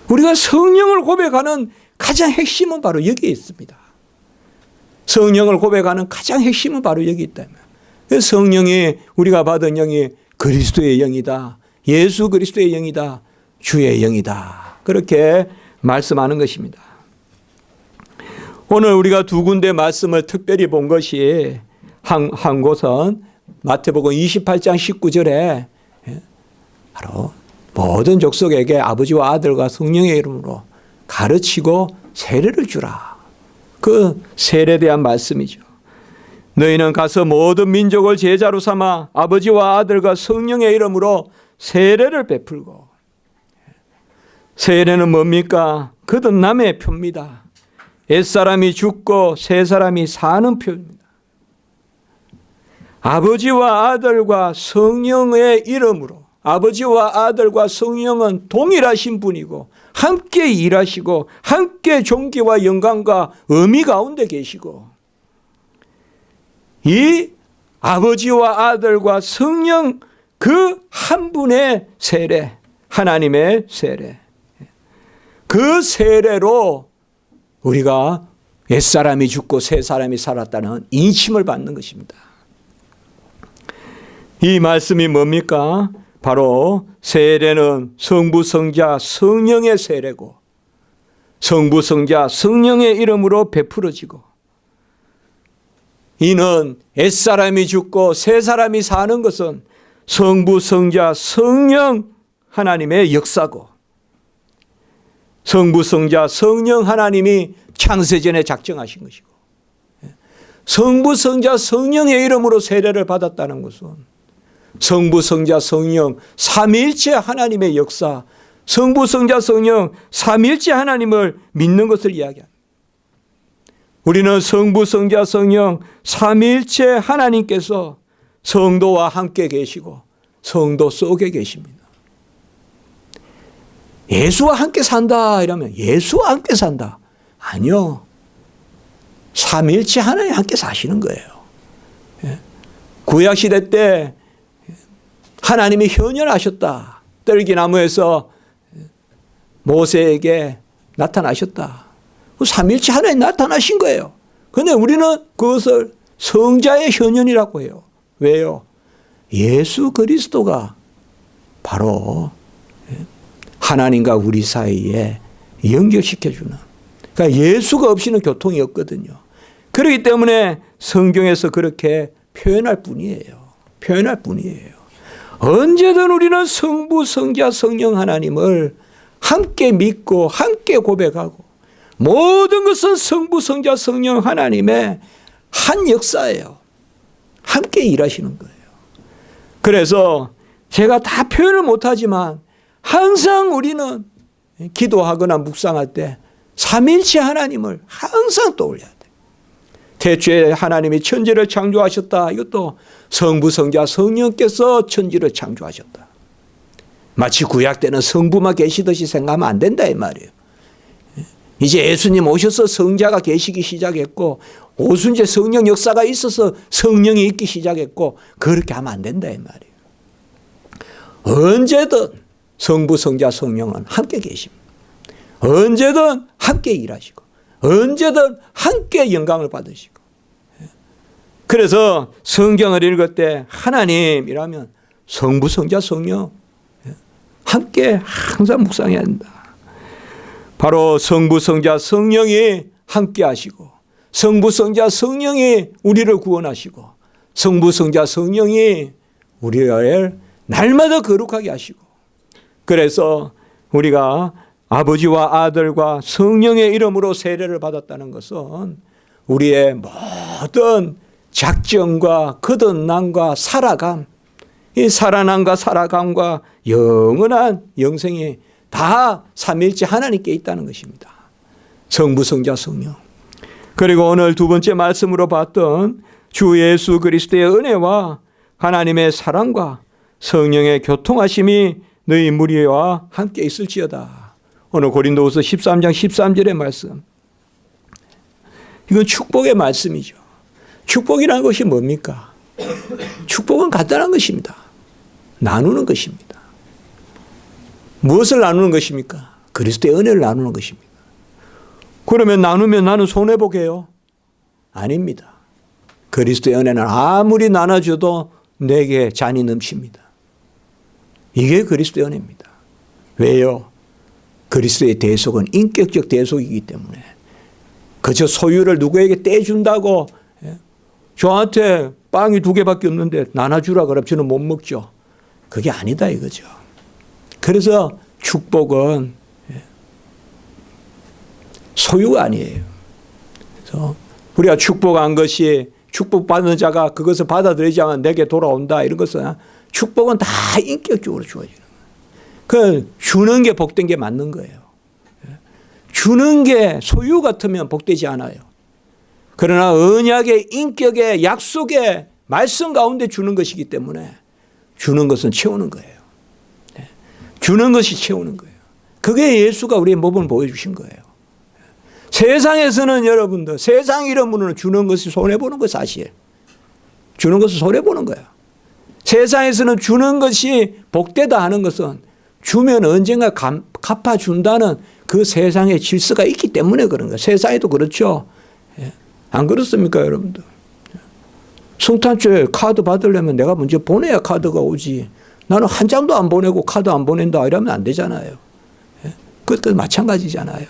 우리가 성령을 고백하는 가장 핵심은 바로 여기에 있습니다. 성령을 고백하는 가장 핵심은 바로 여기 있다면 성령이 우리가 받은 영이 그리스도의 영이다. 예수 그리스도의 영이다. 주의 영이다. 그렇게 말씀하는 것입니다. 오늘 우리가 2군데 말씀을 특별히 본 것이 한 곳은 마태복음 28장 19절에 바로 모든 족속에게 아버지와 아들과 성령의 이름으로 가르치고 세례를 주라. 그 세례에 대한 말씀이죠. 너희는 가서 모든 민족을 제자로 삼아 아버지와 아들과 성령의 이름으로 세례를 베풀고. 세례는 뭡니까? 거듭남의 표입니다. 옛사람이 죽고 새사람이 사는 표입니다. 아버지와 아들과 성령의 이름으로. 아버지와 아들과 성령은 동일하신 분이고 함께 일하시고 함께 존귀와 영광과 의미 가운데 계시고 이 아버지와 아들과 성령 그 한 분의 세례, 하나님의 세례, 그 세례로 우리가 옛사람이 죽고 새사람이 살았다는 인심을 받는 것입니다. 이 말씀이 뭡니까? 바로 세례는 성부, 성자, 성령의 세례고 성부, 성자, 성령의 이름으로 베풀어지고 이는 옛사람이 죽고 새사람이 사는 것은 성부, 성자, 성령 하나님의 역사고 성부, 성자, 성령 하나님이 창세전에 작정하신 것이고 성부, 성자, 성령의 이름으로 세례를 받았다는 것은 성부, 성자, 성령 삼위일체 하나님의 역사, 성부, 성자, 성령 삼위일체 하나님을 믿는 것을 이야기합니다. 우리는 성부, 성자, 성령 삼위일체 하나님께서 성도와 함께 계시고 성도 속에 계십니다. 예수와 함께 산다 이러면 예수와 함께 산다. 아니요. 삼위일체 하나님 함께 사시는 거예요. 구약시대 때 하나님이 현현하셨다. 떨기나무에서 모세에게 나타나셨다. 삼위일체 하나님 나타나신 거예요. 그런데 우리는 그것을 성자의 현현이라고 해요. 왜요? 예수 그리스도가 바로 하나님과 우리 사이에 연결시켜주는. 그러니까 예수가 없이는 교통이 없거든요. 그렇기 때문에 성경에서 그렇게 표현할 뿐이에요. 표현할 뿐이에요. 언제든 우리는 성부, 성자, 성령 하나님을 함께 믿고 함께 고백하고 모든 것은 성부, 성자, 성령 하나님의 한 역사예요. 함께 일하시는 거예요. 그래서 제가 다 표현을 못하지만 항상 우리는 기도하거나 묵상할 때 삼위일체 하나님을 항상 떠올려야 돼요. 태초에 하나님이 천지를 창조하셨다. 이것도 성부, 성자, 성령께서 천지를 창조하셨다. 마치 구약 때는 성부만 계시듯이 생각하면 안 된다 이 말이에요. 이제 예수님 오셔서 성자가 계시기 시작했고 오순절 성령 역사가 있어서 성령이 있기 시작했고 그렇게 하면 안 된다 이 말이에요. 언제든 성부, 성자, 성령은 함께 계십니다. 언제든 함께 일하시고 언제든 함께 영광을 받으시고. 그래서 성경을 읽을 때 하나님이라면 성부, 성자, 성령 함께 항상 묵상해야 한다. 바로 성부, 성자, 성령이 함께 하시고 성부, 성자, 성령이 우리를 구원하시고 성부, 성자, 성령이 우리를 날마다 거룩하게 하시고 그래서 우리가 아버지와 아들과 성령의 이름으로 세례를 받았다는 것은 우리의 모든 작정과 거듭남과 살아감, 이 살아남과 살아감과 영원한 영생이 다 삼위일체 하나님께 있다는 것입니다. 성부, 성자, 성령. 그리고 오늘 두 번째 말씀으로 봤던 주 예수 그리스도의 은혜와 하나님의 사랑과 성령의 교통하심이 너희 무리와 함께 있을지어다. 오늘 고린도후서 13장 13절의 말씀. 이건 축복의 말씀이죠. 축복이라는 것이 뭡니까? 축복은 간단한 것입니다. 나누는 것입니다. 무엇을 나누는 것입니까? 그리스도의 은혜를 나누는 것입니다. 그러면 나누면 나는 손해보게요? 아닙니다. 그리스도의 은혜는 아무리 나눠줘도 내게 잔이 넘칩니다. 이게 그리스도의 은혜입니다. 왜요? 그리스도의 대속은 인격적 대속이기 때문에 그저 소유를 누구에게 떼준다고 저한테 빵이 2개밖에 없는데 나눠주라 그러면 저는 못 먹죠. 그게 아니다 이거죠. 그래서 축복은 소유가 아니에요. 그래서 우리가 축복한 것이 축복받는 자가 그것을 받아들이지 않으면 내게 돌아온다 이런 것은 축복은 다 인격적으로 주어지는 거예요. 그 주는 게 복된 게 맞는 거예요. 주는 게 소유 같으면 복되지 않아요. 그러나 언약의 인격의 약속의 말씀 가운데 주는 것이기 때문에 주는 것은 채우는 거예요. 주는 것이 채우는 거예요. 그게 예수가 우리의 모범을 보여주신 거예요. 세상에서는 여러분들 세상 이름으로는 주는 것이 손해보는 거 사실. 주는 것은 손해보는 거예요. 세상에서는 주는 것이 복되다 하는 것은 주면 언젠가 갚아준다는 그 세상의 질서가 있기 때문에 그런 거예요. 세상에도 그렇죠. 안 그렇습니까 여러분들? 성탄절 카드 받으려면 내가 먼저 보내야 카드가 오지. 나는 한 장도 안 보내고 카드 안 보낸다 이러면 안 되잖아요. 그것도 마찬가지잖아요.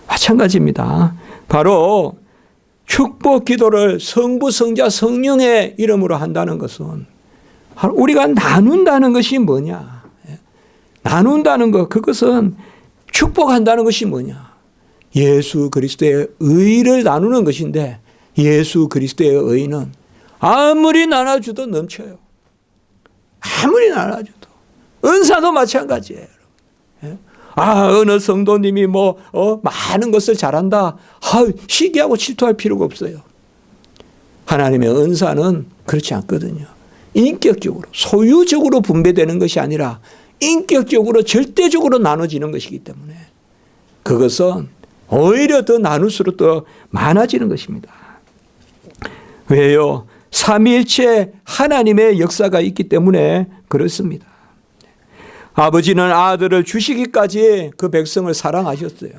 마찬가지입니다. 바로 축복 기도를 성부, 성자, 성령의 이름으로 한다는 것은 우리가 나눈다는 것이 뭐냐. 나눈다는 것, 그것은 축복한다는 것이 뭐냐. 예수 그리스도의 의를 나누는 것인데 예수 그리스도의 의는 아무리 나눠줘도 넘쳐요. 아무리 나눠줘도. 은사도 마찬가지예요. 어느 성도님이 많은 것을 잘한다. 시기하고 질투할 필요가 없어요. 하나님의 은사는 그렇지 않거든요. 인격적으로, 소유적으로 분배되는 것이 아니라 인격적으로, 절대적으로 나눠지는 것이기 때문에 그것은 오히려 더 나눌수록 더 많아지는 것입니다. 왜요? 삼위일체 하나님의 역사가 있기 때문에 그렇습니다. 아버지는 아들을 주시기까지 그 백성을 사랑하셨어요.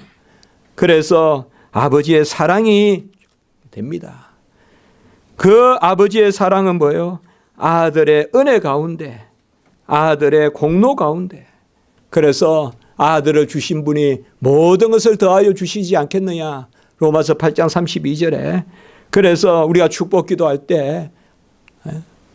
그래서 아버지의 사랑이 됩니다. 그 아버지의 사랑은 뭐예요? 아들의 은혜 가운데, 아들의 공로 가운데. 그래서 아들을 주신 분이 모든 것을 더하여 주시지 않겠느냐. 로마서 8장 32절에. 그래서 우리가 축복 기도할 때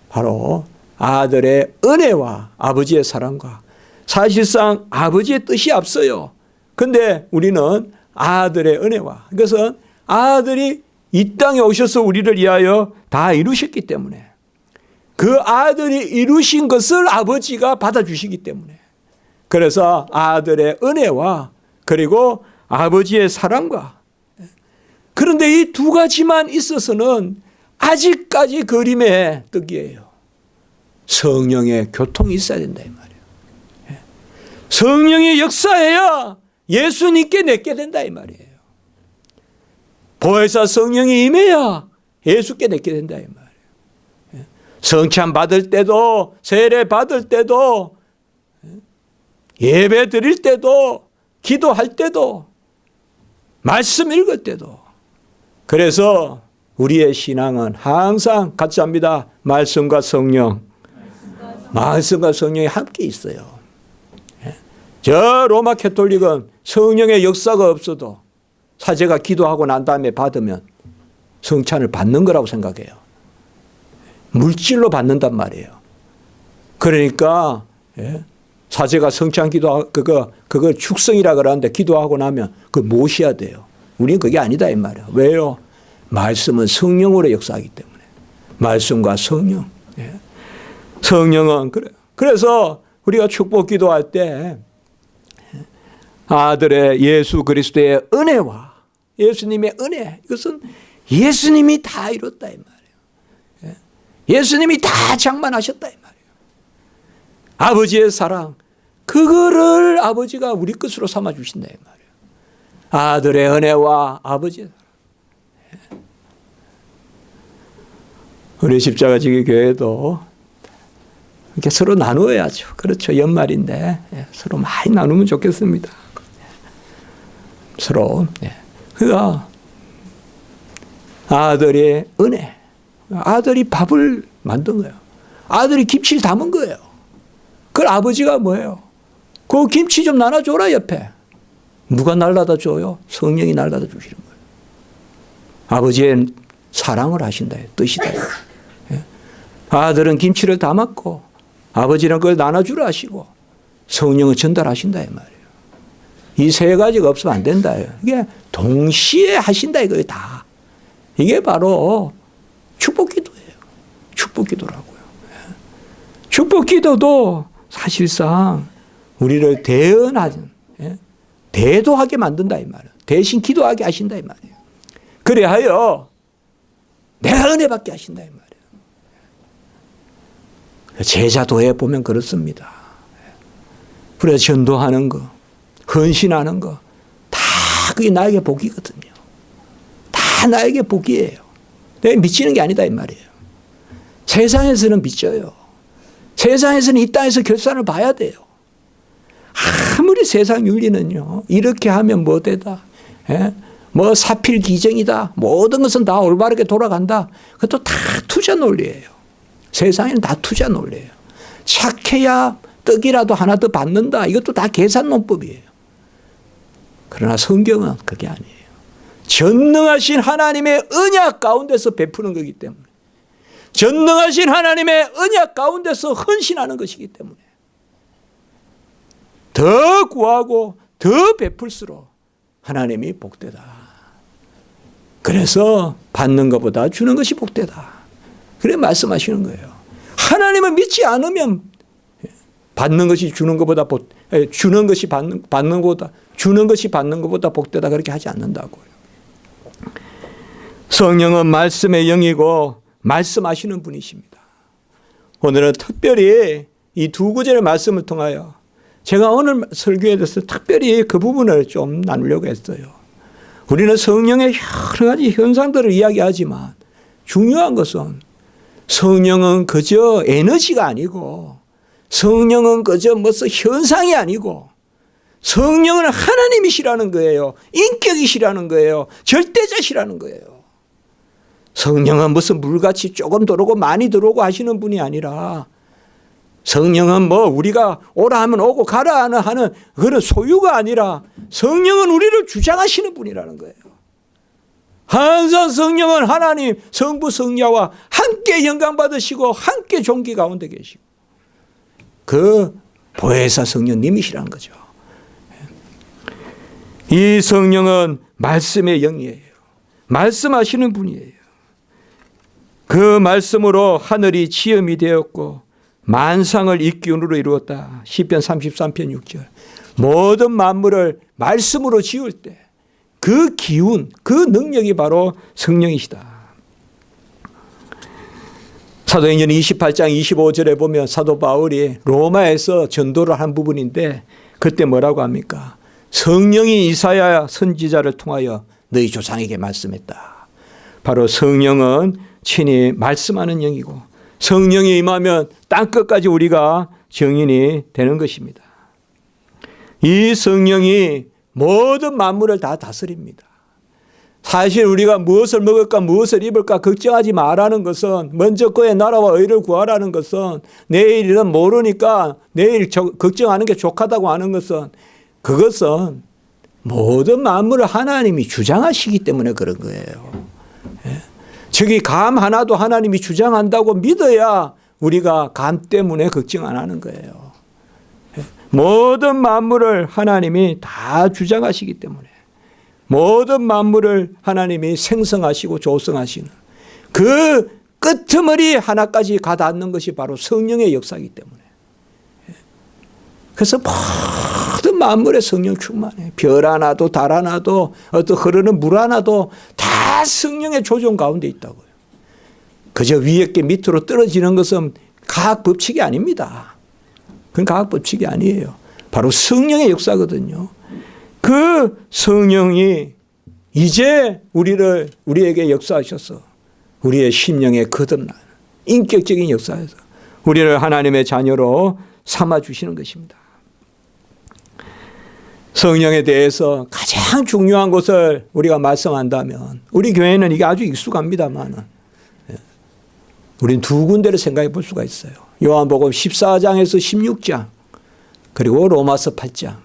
바로 아들의 은혜와 아버지의 사랑과 사실상 아버지의 뜻이 앞서요. 그런데 우리는 아들의 은혜와, 그것은 아들이 이 땅에 오셔서 우리를 위하여 다 이루셨기 때문에 그 아들이 이루신 것을 아버지가 받아주시기 때문에 그래서 아들의 은혜와 그리고 아버지의 사랑과, 그런데 이 두 가지만 있어서는 아직까지 그림의 떡이에요. 성령의 교통이 있어야 된다 이 말이에요. 성령이 역사해야 예수님께 내게 된다 이 말이에요. 보혜사 성령이 임해야 예수께 내게 된다 이 말이에요. 성찬 받을 때도, 세례 받을 때도, 예배 드릴 때도, 기도할 때도, 말씀 읽을 때도. 그래서 우리의 신앙은 항상 같이 합니다. 말씀과 성령. 말씀과 성령이 함께 있어요. 저 로마 캐톨릭은 성령의 역사가 없어도 사제가 기도하고 난 다음에 받으면 성찬을 받는 거라고 생각해요. 물질로 받는단 말이에요. 그러니까 사제가 성찬 기도 그거 축성이라 그러는데 기도하고 나면 그걸 모셔야 돼요. 우리는 그게 아니다 이 말이에요. 왜요? 말씀은 성령으로 역사하기 때문에. 말씀과 성령. 성령은 그래요. 그래서 우리가 축복 기도할 때 아들의 예수 그리스도의 은혜와 예수님의 은혜, 이것은 예수님이 다 이뤘다 이 말이에요. 예수님이 다 장만하셨다 이 말이에요. 아버지의 사랑, 그거를 아버지가 우리 것으로 삼아 주신다 이 말이에요. 아들의 은혜와 아버지의 사랑. 우리 십자가지기 교회도 이렇게 서로 나누어야죠. 그렇죠. 연말인데 서로 많이 나누면 좋겠습니다. 서로. 그러니까 아들의 은혜. 아들이 밥을 만든 거예요. 아들이 김치를 담은 거예요. 그걸 아버지가 뭐예요? 그 김치 좀 나눠줘라 옆에. 누가 날라다 줘요? 성령이 날라다 주시는 거예요. 아버지의 사랑을 하신다. 뜻이다. 아들은 김치를 담았고 아버지는 그걸 나눠주라 하시고 성령을 전달하신다 이 말이에요. 이 세 가지가 없으면 안 된다. 이게 동시에 하신다 이거예요. 다. 이게 바로 축복기도예요. 축복기도라고요. 축복기도도 사실상 우리를 대언하는, 대도하게 만든다 이 말이에요. 대신 기도하게 하신다 이 말이에요. 그래하여 내가 은혜 받게 하신다 이 말이에요. 제자도에 보면 그렇습니다. 그래서 전도하는 거, 헌신하는 거, 다 그게 나에게 복이거든요. 다 나에게 복이에요. 내가 미치는 게 아니다 이 말이에요. 세상에서는 미쳐요. 세상에서는 이 땅에서 결산을 봐야 돼요. 아무리 세상 윤리는요, 이렇게 하면 뭐 되다, 뭐 사필 기정이다, 모든 것은 다 올바르게 돌아간다. 그것도 다 투자 논리예요. 세상에는 다 투자 논리예요. 착해야 떡이라도 하나 더 받는다. 이것도 다 계산 논법이에요. 그러나 성경은 그게 아니에요. 전능하신 하나님의 언약 가운데서 베푸는 거기 때문에, 전능하신 하나님의 언약 가운데서 헌신하는 것이기 때문에 더 구하고 더 베풀수록 하나님이 복되다. 그래서 받는 것보다 주는 것이 복되다. 그래 말씀하시는 거예요. 하나님을 믿지 않으면 받는 것이 주는 것보다 주는 것이 받는 것보다 주는 것이 받는 것보다 복되다 그렇게 하지 않는다고요. 성령은 말씀의 영이고 말씀하시는 분이십니다. 오늘은 특별히 이 두 구절의 말씀을 통하여 제가 오늘 설교에 대해서 특별히 그 부분을 좀 나누려고 했어요. 우리는 성령의 여러 가지 현상들을 이야기하지만 중요한 것은 성령은 그저 에너지가 아니고 성령은 그저 무슨 현상이 아니고 성령은 하나님이시라는 거예요. 인격이시라는 거예요. 절대자시라는 거예요. 성령은 무슨 물같이 조금 들어오고 많이 들어오고 하시는 분이 아니라 성령은 뭐 우리가 오라 하면 오고 가라 하는 그런 소유가 아니라 성령은 우리를 주장하시는 분이라는 거예요. 항상 성령은 하나님 성부 성자와 함께 영광 받으시고 함께 존귀 가운데 계시고 그 보혜사 성령님이시라는 거죠. 이 성령은 말씀의 영이에요. 말씀하시는 분이에요. 그 말씀으로 하늘이 지음이 되었고 만상을 이 기운으로 이루었다. 시편 33편 6절. 모든 만물을 말씀으로 지을 때 그 기운, 그 능력이 바로 성령이시다. 사도행전 28장 25절에 보면 사도 바울이 로마에서 전도를 한 부분인데 그때 뭐라고 합니까? 성령이 이사야 선지자를 통하여 너희 조상에게 말씀했다. 바로 성령은 친히 말씀하는 영이고 성령이 임하면 땅끝까지 우리가 증인이 되는 것입니다. 이 성령이 모든 만물을 다 다스립니다. 사실 우리가 무엇을 먹을까 무엇을 입을까 걱정하지 말라는 것은, 먼저 그의 나라와 의를 구하라는 것은, 내일은 모르니까 내일 걱정하는 게 좋다고 하는 것은, 그것은 모든 만물을 하나님이 주장하시기 때문에 그런 거예요. 저기 감 하나도 하나님이 주장한다고 믿어야 우리가 감 때문에 걱정 안 하는 거예요. 모든 만물을 하나님이 다 주장하시기 때문에, 모든 만물을 하나님이 생성하시고 조성하시는 그 끄트머리 하나까지 가닿는 것이 바로 성령의 역사이기 때문에, 그래서 모든 만물에 성령 충만해. 별 하나도 달 하나도 어떤 흐르는 물 하나도 다 성령의 조종 가운데 있다고요. 그저 위에 게 밑으로 떨어지는 것은 과학 법칙이 아닙니다. 그건 과학 법칙이 아니에요. 바로 성령의 역사거든요. 그 성령이 이제 우리에게 역사하셔서 우리의 심령에 거듭나는 인격적인 역사에서 우리를 하나님의 자녀로 삼아주시는 것입니다. 성령에 대해서 가장 중요한 것을 우리가 말씀한다면, 우리 교회는 이게 아주 익숙합니다만 우리는 두 군데를 생각해 볼 수가 있어요. 요한복음 14장에서 16장, 그리고 로마서 8장.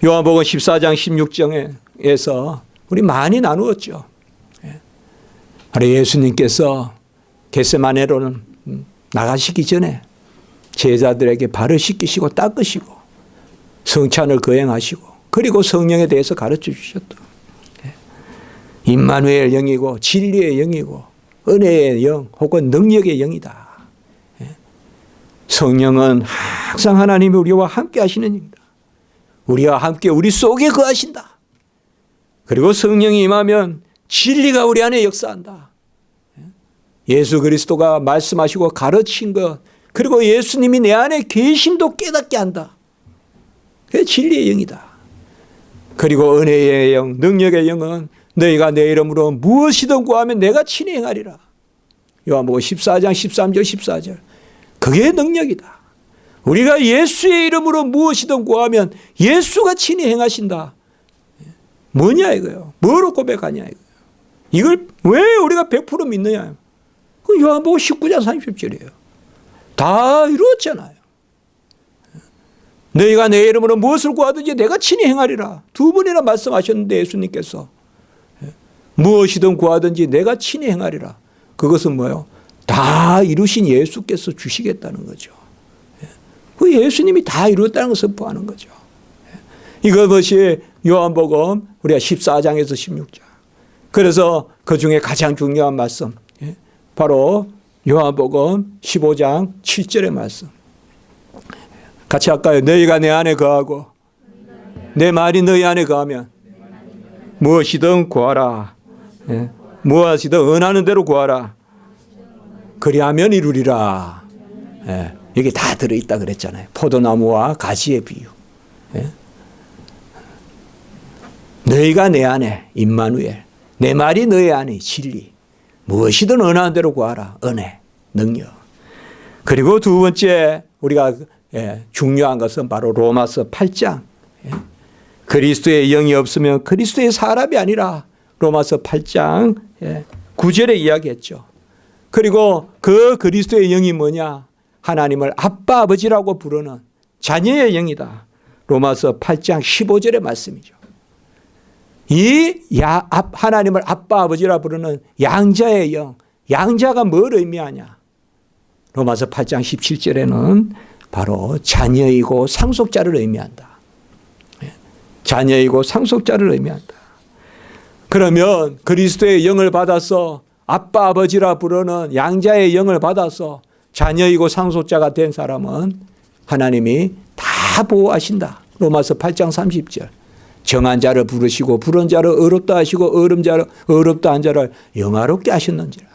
요한복음 14장 16장에서 우리 많이 나누었죠. 예수님께서 겟세마네로는 나가시기 전에 제자들에게 발을 씻기시고 닦으시고 성찬을 거행하시고, 그리고 성령에 대해서 가르쳐 주셨다. 임마누엘 영이고 진리의 영이고 은혜의 영 혹은 능력의 영이다. 성령은 항상 하나님이 우리와 함께 하시는 영이다. 우리와 함께 우리 속에 거하신다. 그리고 성령이 임하면 진리가 우리 안에 역사한다. 예수 그리스도가 말씀하시고 가르친 것, 그리고 예수님이 내 안에 계심도 깨닫게 한다. 그게 진리의 영이다. 그리고 은혜의 영, 능력의 영은 너희가 내 이름으로 무엇이든 구하면 내가 친히 행하리라. 요한복음 14장 13절 14절. 그게 능력이다. 우리가 예수의 이름으로 무엇이든 구하면 예수가 친히 행하신다. 뭐냐 이거요. 뭐로 고백하냐 이거요. 이걸 왜 우리가 100% 믿느냐. 그 요한복음 19장 30절이에요. 다 이루었잖아요. 너희가 내 이름으로 무엇을 구하든지 내가 친히 행하리라. 두 번이나 말씀하셨는데 예수님께서 무엇이든 구하든지 내가 친히 행하리라. 그것은 뭐예요? 다 이루신 예수께서 주시겠다는 거죠. 그 예수님이 다 이루었다는 것을 선포하는 거죠. 이것이 요한복음 우리가 14장에서 16장. 그래서 그 중에 가장 중요한 말씀, 바로 요한복음 15장 7절의 말씀. 같이 할까요? 너희가 내 안에 거하고 내 말이 너희 안에 거하면 무엇이든 구하라. 무엇이든 원하는 대로 구하라. 그리하면 이루리라. 여기 다 들어있다 그랬잖아요. 포도나무와 가지의 비유. 너희가 내 안에 임마누엘, 내 말이 너희 안에 진리. 무엇이든 원하는 대로 구하라. 은혜, 능력. 그리고 두 번째 우리가 중요한 것은 바로 로마서 8장. 그리스도의 영이 없으면 그리스도의 사람이 아니라. 로마서 8장 9절에 이야기했죠. 그리고 그 그리스도의 영이 뭐냐? 하나님을 아빠 아버지라고 부르는 자녀의 영이다. 로마서 8장 15절의 말씀이죠. 하나님을 아빠 아버지라 부르는 양자의 영. 양자가 뭘 의미하냐? 로마서 8장 17절에는 바로 자녀이고 상속자를 의미한다. 자녀이고 상속자를 의미한다. 그러면 그리스도의 영을 받아서 아빠 아버지라 부르는 양자의 영을 받아서 자녀이고 상속자가 된 사람은 하나님이 다 보호하신다. 로마서 8장 30절. 정한 자를 부르시고 부른 자를 어렵다 하시고 어렵다 한 자를 영화롭게 하셨는지라.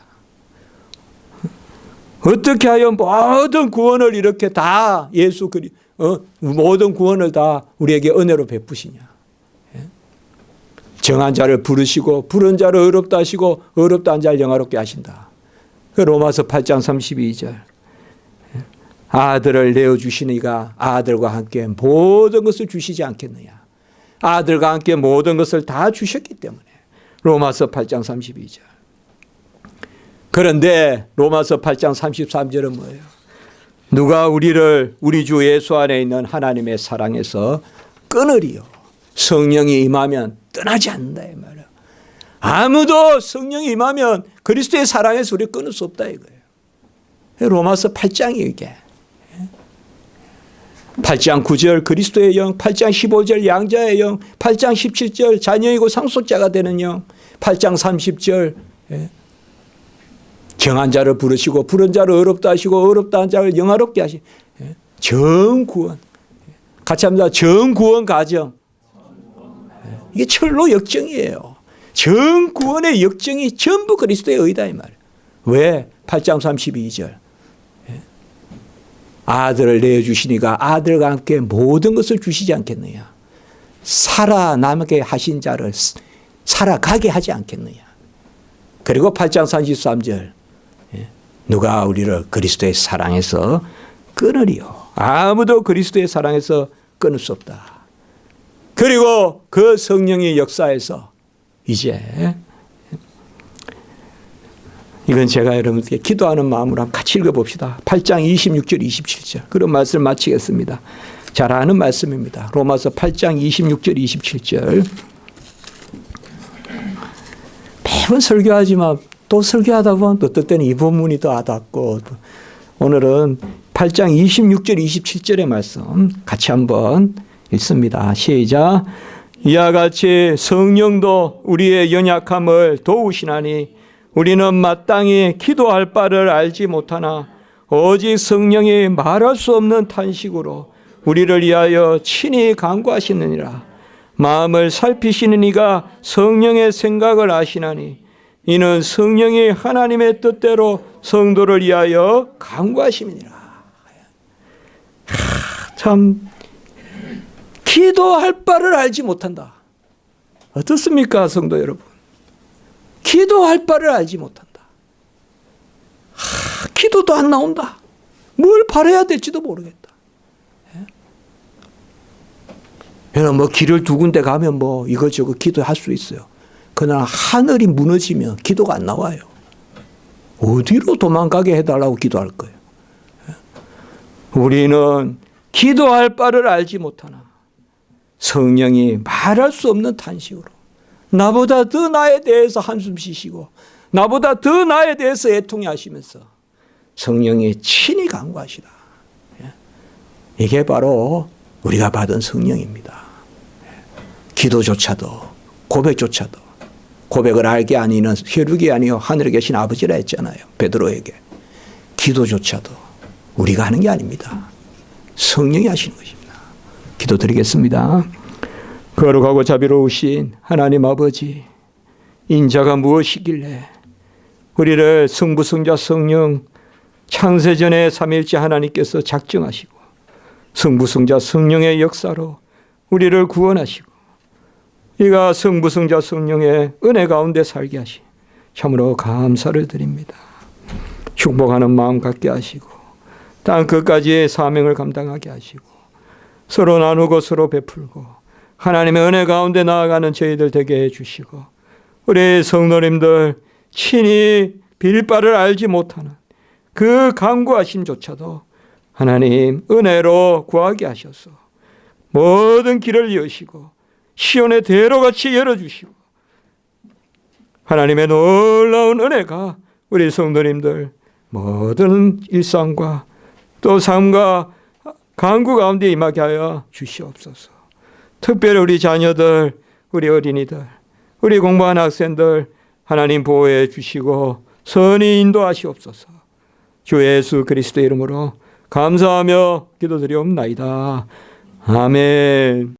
어떻게 하여 모든 구원을 이렇게 다 모든 구원을 다 우리에게 은혜로 베푸시냐. 정한 자를 부르시고 부른 자를 어렵다 하시고 어렵다 한 자를 영화롭게 하신다. 로마서 8장 32절. 아들을 내어주시니가 아들과 함께 모든 것을 주시지 않겠느냐. 아들과 함께 모든 것을 다 주셨기 때문에. 로마서 8장 32절. 그런데 로마서 8장 33절은 뭐예요? 누가 우리를 우리 주 예수 안에 있는 하나님의 사랑에서 끊으리요. 성령이 임하면 떠나지 않는다 이 말이에요. 아무도 성령이 임하면 그리스도의 사랑에서 우리를 끊을 수 없다 이거예요. 로마서 8장이 이게. 8장 9절 그리스도의 영, 8장 15절 양자의 영, 8장 17절 자녀이고 상속자가 되는 영, 8장 30절 정한 자를 부르시고 부른 자를 어렵다 하시고 어렵다 한 자를 영화롭게 하시. 정구원. 같이 합니다. 정구원 가정. 이게 철로 역정이에요. 정구원의 역정이 전부 그리스도의 의다 이 말이에요. 왜? 8장 32절. 아들을 내어주시니가 아들과 함께 모든 것을 주시지 않겠느냐. 살아남게 하신 자를 살아가게 하지 않겠느냐. 그리고 8장 33절. 누가 우리를 그리스도의 사랑에서 끊으리요. 아무도 그리스도의 사랑에서 끊을 수 없다. 그리고 그 성령의 역사에서 이제 이건 제가 여러분께 기도하는 마음으로 한번 같이 읽어봅시다. 8장 26절 27절 그런 말씀을 마치겠습니다. 잘 아는 말씀입니다. 로마서 8장 26절 27절 매번 설교하지만 또 설교하다 보면 또 어떨 때는 이 본문이 더 와닿고 오늘은 8장 26절 27절의 말씀 같이 한번 읽습니다. 시작. 이와 같이 성령도 우리의 연약함을 도우시나니 우리는 마땅히 기도할 바를 알지 못하나 오직 성령이 말할 수 없는 탄식으로 우리를 위하여 친히 간구하시느니라. 마음을 살피시는 이가 성령의 생각을 아시나니 이는 성령이 하나님의 뜻대로 성도를 위하여 간구하심이니라. 참 기도할 바를 알지 못한다. 어떻습니까, 성도 여러분? 기도할 바를 알지 못한다. 기도도 안 나온다. 뭘 바라야 될지도 모르겠다. 여러분, 뭐 길을 두 군데 가면 뭐 이것저것 기도할 수 있어요. 그러나 하늘이 무너지면 기도가 안 나와요. 어디로 도망가게 해달라고 기도할 거예요. 우리는 기도할 바를 알지 못하나 성령이 말할 수 없는 탄식으로 나보다 더 나에 대해서 한숨 쉬시고 나보다 더 나에 대해서 애통해 하시면서 성령이 친히 간구하시다. 이게 바로 우리가 받은 성령입니다. 기도조차도 고백조차도 고백을 알게 아니는 혈육이 아니요 하늘에 계신 아버지라 했잖아요. 베드로에게. 기도조차도 우리가 하는 게 아닙니다. 성령이 하시는 것입니다. 기도드리겠습니다. 거룩하고 자비로우신 하나님 아버지, 인자가 무엇이길래 우리를 성부, 성자, 성령 창세전에 삼위일체 하나님께서 작정하시고 성부, 성자, 성령의 역사로 우리를 구원하시고 이가 성부, 성자, 성령의 은혜 가운데 살게 하시 참으로 감사를 드립니다. 축복하는 마음 갖게 하시고 땅 끝까지의 사명을 감당하게 하시고 서로 나누고 서로 베풀고 하나님의 은혜 가운데 나아가는 저희들 되게 해주시고 우리 성도님들 친히 빌 바를 알지 못하는 그 간구하심조차도 하나님 은혜로 구하게 하셔서 모든 길을 여시고 시온의 대로같이 열어주시고 하나님의 놀라운 은혜가 우리 성도님들 모든 일상과 또 삶과 간구 가운데 임하게 하여 주시옵소서. 특별히 우리 자녀들, 우리 어린이들, 우리 공부하는 학생들 하나님 보호해 주시고 선히 인도하시옵소서. 주 예수 그리스도의 이름으로 감사하며 기도드리옵나이다. 아멘.